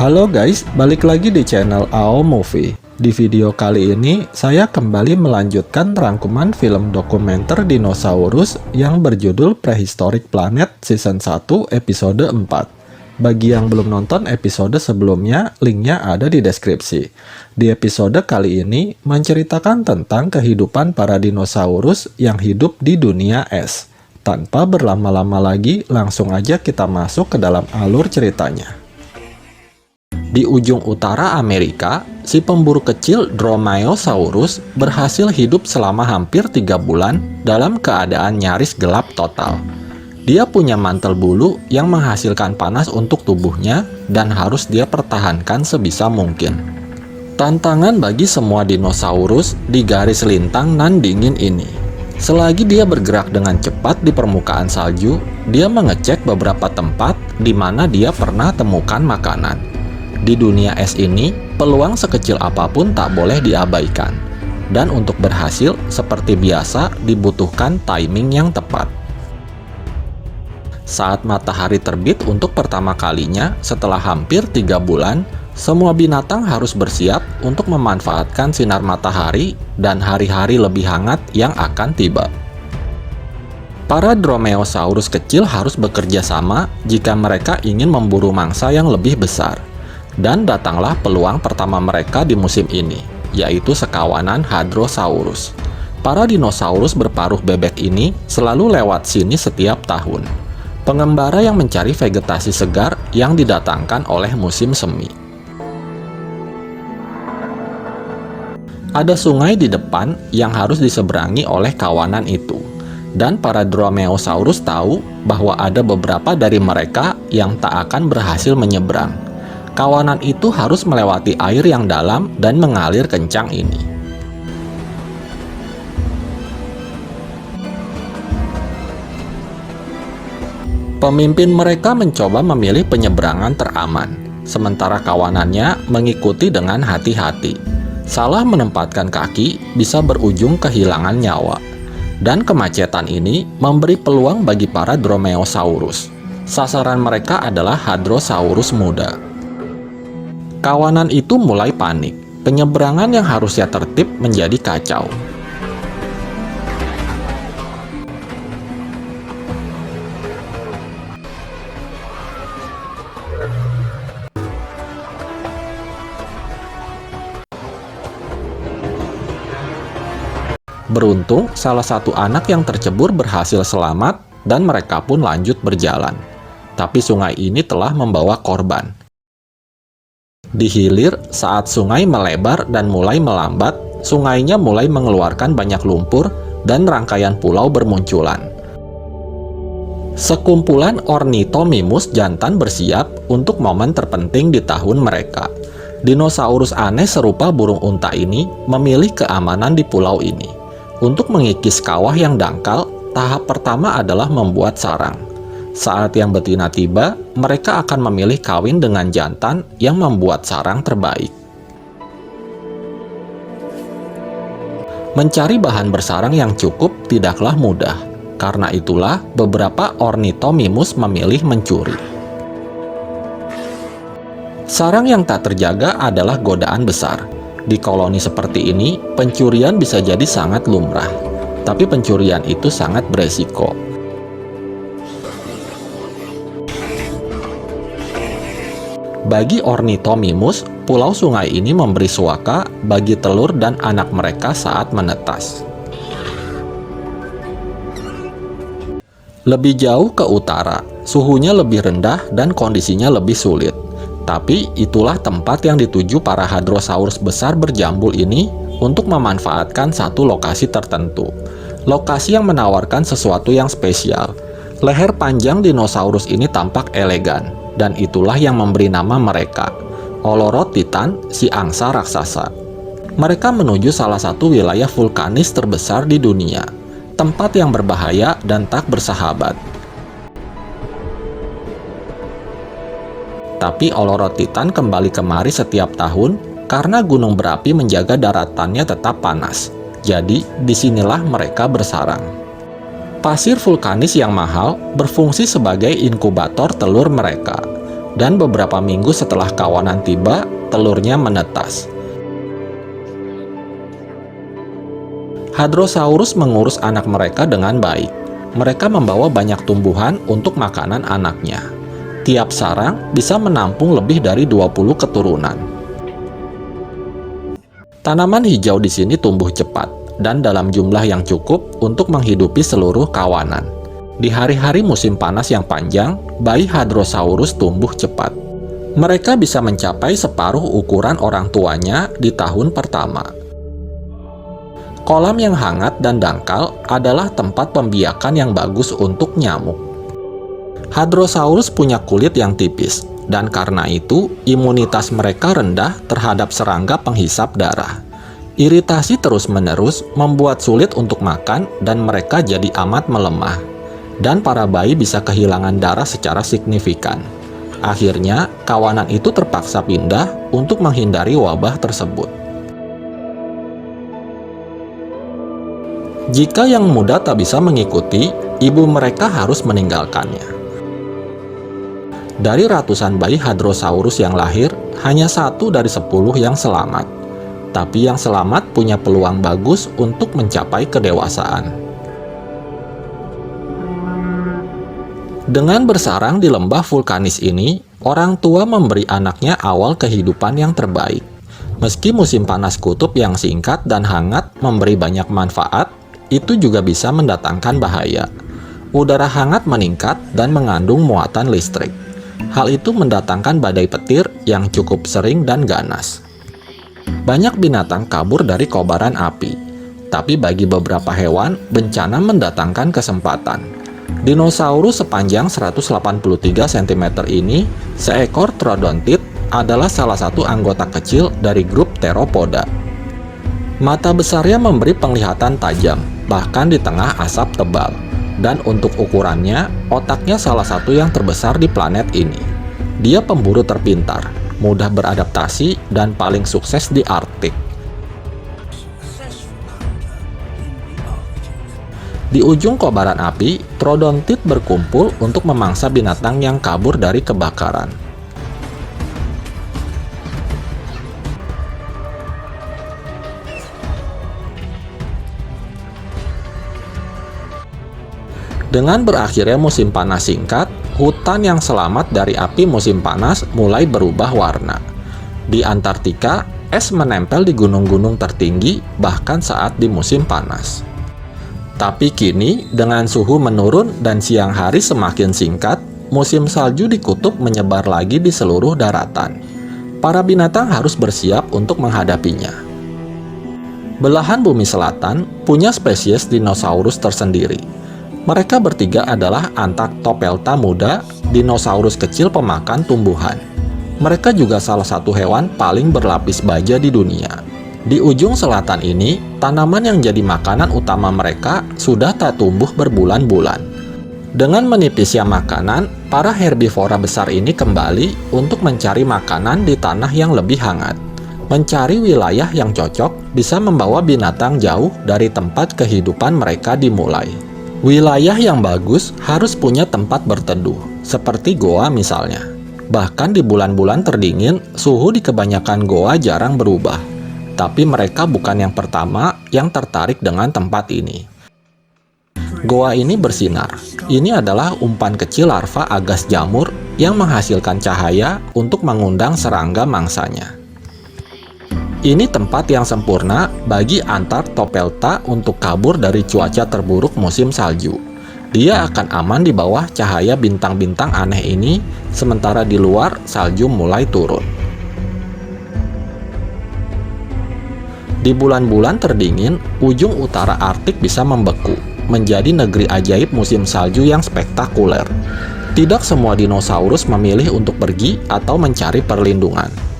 Halo guys, balik lagi di channel AO Movie. Di video kali ini, saya kembali melanjutkan rangkuman film dokumenter dinosaurus yang berjudul Prehistoric Planet Season 1 episode 4. Bagi yang belum nonton episode sebelumnya, linknya ada di deskripsi. Di episode kali ini, menceritakan tentang kehidupan para dinosaurus yang hidup di dunia es. Tanpa berlama-lama lagi, langsung aja kita masuk ke dalam alur ceritanya. Di ujung utara Amerika, si pemburu kecil Dromaeosaurus berhasil hidup selama hampir 3 bulan dalam keadaan nyaris gelap total. Dia punya mantel bulu yang menghasilkan panas untuk tubuhnya dan harus dia pertahankan sebisa mungkin. Tantangan bagi semua dinosaurus di garis lintang nan dingin ini. Selagi dia bergerak dengan cepat di permukaan salju, dia mengecek beberapa tempat di mana dia pernah temukan makanan. Di dunia es ini, peluang sekecil apapun tak boleh diabaikan. Dan untuk berhasil, seperti biasa, dibutuhkan timing yang tepat. Saat matahari terbit untuk pertama kalinya setelah hampir 3 bulan, semua binatang harus bersiap untuk memanfaatkan sinar matahari dan hari-hari lebih hangat yang akan tiba. Para Dromaeosaurus kecil harus bekerja sama jika mereka ingin memburu mangsa yang lebih besar. Dan datanglah peluang pertama mereka di musim ini, yaitu sekawanan Hadrosaurus. Para dinosaurus berparuh bebek ini selalu lewat sini setiap tahun. Pengembara yang mencari vegetasi segar yang didatangkan oleh musim semi. Ada sungai di depan yang harus diseberangi oleh kawanan itu. Dan para Dromaeosaurus tahu bahwa ada beberapa dari mereka yang tak akan berhasil menyeberang. Kawanan itu harus melewati air yang dalam dan mengalir kencang ini. Pemimpin mereka mencoba memilih penyeberangan teraman, sementara kawanannya mengikuti dengan hati-hati. Salah menempatkan kaki bisa berujung kehilangan nyawa. Dan kemacetan ini memberi peluang bagi para Dromaeosaurus. Sasaran mereka adalah Hadrosaurus muda. Kawanan itu mulai panik. Penyeberangan yang harusnya tertib menjadi kacau. Beruntung, salah satu anak yang tercebur berhasil selamat dan mereka pun lanjut berjalan. Tapi sungai ini telah membawa korban. Di hilir, saat sungai melebar dan mulai melambat, sungainya mulai mengeluarkan banyak lumpur dan rangkaian pulau bermunculan. Sekumpulan Ornithomimus jantan bersiap untuk momen terpenting di tahun mereka. Dinosaurus aneh serupa burung unta ini memilih keamanan di pulau ini. Untuk mengikis kawah yang dangkal, tahap pertama adalah membuat sarang. Saat yang betina tiba, mereka akan memilih kawin dengan jantan yang membuat sarang terbaik. Mencari bahan bersarang yang cukup tidaklah mudah. Karena itulah beberapa Ornithomimus memilih mencuri. Sarang yang tak terjaga adalah godaan besar. Di koloni seperti ini, pencurian bisa jadi sangat lumrah. Tapi pencurian itu sangat beresiko. Bagi Ornithomimus, pulau sungai ini memberi suaka bagi telur dan anak mereka saat menetas. Lebih jauh ke utara, suhunya lebih rendah dan kondisinya lebih sulit. Tapi itulah tempat yang dituju para Hadrosaurus besar berjambul ini untuk memanfaatkan satu lokasi tertentu. Lokasi yang menawarkan sesuatu yang spesial. Leher panjang dinosaurus ini tampak elegan. Dan itulah yang memberi nama mereka, Olorotitan, si angsa raksasa. Mereka menuju salah satu wilayah vulkanis terbesar di dunia, tempat yang berbahaya dan tak bersahabat. Tapi Olorotitan kembali kemari setiap tahun karena gunung berapi menjaga daratannya tetap panas. Jadi, disinilah mereka bersarang. Pasir vulkanis yang mahal berfungsi sebagai inkubator telur mereka. Dan beberapa minggu setelah kawanan tiba, telurnya menetas. Hadrosaurus mengurus anak mereka dengan baik. Mereka membawa banyak tumbuhan untuk makanan anaknya. Tiap sarang bisa menampung lebih dari 20 keturunan. Tanaman hijau di sini tumbuh cepat dan dalam jumlah yang cukup untuk menghidupi seluruh kawanan. Di hari-hari musim panas yang panjang, bayi Hadrosaurus tumbuh cepat. Mereka bisa mencapai separuh ukuran orang tuanya di tahun pertama. Kolam yang hangat dan dangkal adalah tempat pembiakan yang bagus untuk nyamuk. Hadrosaurus punya kulit yang tipis, dan karena itu imunitas mereka rendah terhadap serangga penghisap darah. Iritasi terus-menerus membuat sulit untuk makan dan mereka jadi amat melemah. Dan para bayi bisa kehilangan darah secara signifikan. Akhirnya, kawanan itu terpaksa pindah untuk menghindari wabah tersebut. Jika yang muda tak bisa mengikuti, ibu mereka harus meninggalkannya. Dari ratusan bayi Hadrosaurus yang lahir, hanya 1 dari 10 yang selamat. Tapi yang selamat punya peluang bagus untuk mencapai kedewasaan. Dengan bersarang di lembah vulkanis ini, orang tua memberi anaknya awal kehidupan yang terbaik. Meski musim panas kutub yang singkat dan hangat memberi banyak manfaat, itu juga bisa mendatangkan bahaya. Udara hangat meningkat dan mengandung muatan listrik. Hal itu mendatangkan badai petir yang cukup sering dan ganas. Banyak binatang kabur dari kobaran api, tapi bagi beberapa hewan, bencana mendatangkan kesempatan. Dinosaurus sepanjang 183 cm ini, seekor Troodontit, adalah salah satu anggota kecil dari grup Theropoda. Mata besarnya memberi penglihatan tajam, bahkan di tengah asap tebal. Dan untuk ukurannya, otaknya salah satu yang terbesar di planet ini. Dia pemburu terpintar, mudah beradaptasi, dan paling sukses di Arktik. Di ujung kobaran api, Troodontit berkumpul untuk memangsa binatang yang kabur dari kebakaran. Dengan berakhirnya musim panas singkat, hutan yang selamat dari api musim panas mulai berubah warna. Di Antartika, es menempel di gunung-gunung tertinggi bahkan saat di musim panas. Tapi kini, dengan suhu menurun dan siang hari semakin singkat, musim salju di kutub menyebar lagi di seluruh daratan. Para binatang harus bersiap untuk menghadapinya. Belahan bumi selatan punya spesies dinosaurus tersendiri. Mereka bertiga adalah Antarctopelta muda, dinosaurus kecil pemakan tumbuhan. Mereka juga salah satu hewan paling berlapis baja di dunia. Di ujung selatan ini, tanaman yang jadi makanan utama mereka sudah tak tumbuh berbulan-bulan. Dengan menipisnya makanan, para herbivora besar ini kembali untuk mencari makanan di tanah yang lebih hangat. Mencari wilayah yang cocok bisa membawa binatang jauh dari tempat kehidupan mereka dimulai. Wilayah yang bagus harus punya tempat berteduh, seperti goa misalnya. Bahkan di bulan-bulan terdingin, suhu di kebanyakan goa jarang berubah. Tapi mereka bukan yang pertama yang tertarik dengan tempat ini. Goa ini bersinar. Ini adalah umpan kecil larva agas jamur yang menghasilkan cahaya untuk mengundang serangga mangsanya. Ini tempat yang sempurna bagi Antarctopelta untuk kabur dari cuaca terburuk musim salju. Dia akan aman di bawah cahaya bintang-bintang aneh ini, sementara di luar salju mulai turun. Di bulan-bulan terdingin, ujung utara Arktik bisa membeku, menjadi negeri ajaib musim salju yang spektakuler. Tidak semua dinosaurus memilih untuk pergi atau mencari perlindungan.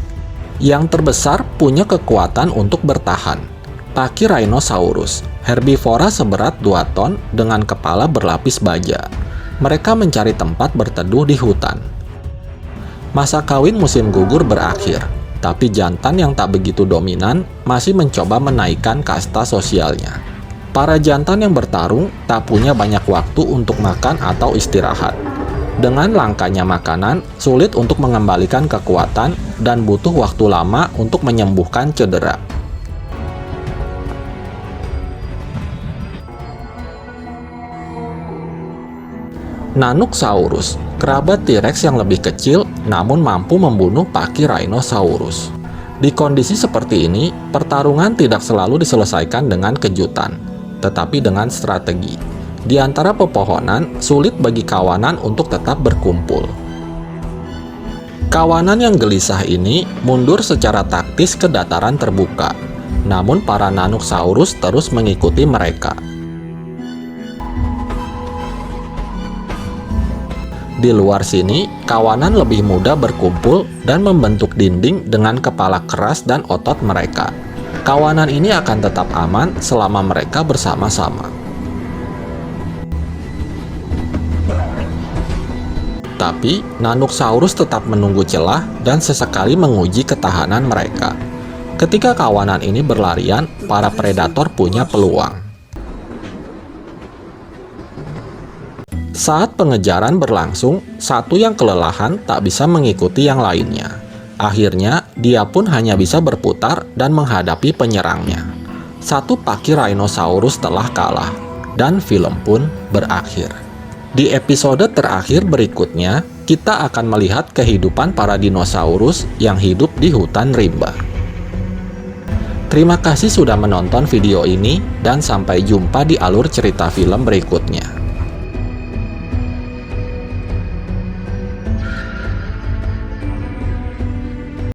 Yang terbesar punya kekuatan untuk bertahan. Pachyrhinosaurus, herbivora seberat 2 ton dengan kepala berlapis baja. Mereka mencari tempat berteduh di hutan. Masa kawin musim gugur berakhir, tapi jantan yang tak begitu dominan masih mencoba menaikkan kasta sosialnya. Para jantan yang bertarung tak punya banyak waktu untuk makan atau istirahat. Dengan langkanya makanan, sulit untuk mengembalikan kekuatan dan butuh waktu lama untuk menyembuhkan cedera. Nanooksaurus, kerabat T-Rex yang lebih kecil namun mampu membunuh Pachyrhinosaurus. Di kondisi seperti ini, pertarungan tidak selalu diselesaikan dengan kejutan, tetapi dengan strategi. Di antara pepohonan, sulit bagi kawanan untuk tetap berkumpul. Kawanan yang gelisah ini mundur secara taktis ke dataran terbuka, namun para Nanooksaurus terus mengikuti mereka. Di luar sini, kawanan lebih mudah berkumpul dan membentuk dinding dengan kepala keras dan otot mereka. Kawanan ini akan tetap aman selama mereka bersama-sama. Tapi, Nanooksaurus tetap menunggu celah dan sesekali menguji ketahanan mereka. Ketika kawanan ini berlarian, para predator punya peluang. Saat pengejaran berlangsung, satu yang kelelahan tak bisa mengikuti yang lainnya. Akhirnya, dia pun hanya bisa berputar dan menghadapi penyerangnya. Satu Pachyrhinosaurus telah kalah, dan film pun berakhir. Di episode terakhir berikutnya, kita akan melihat kehidupan para dinosaurus yang hidup di hutan rimba. Terima kasih sudah menonton video ini, dan sampai jumpa di alur cerita film berikutnya.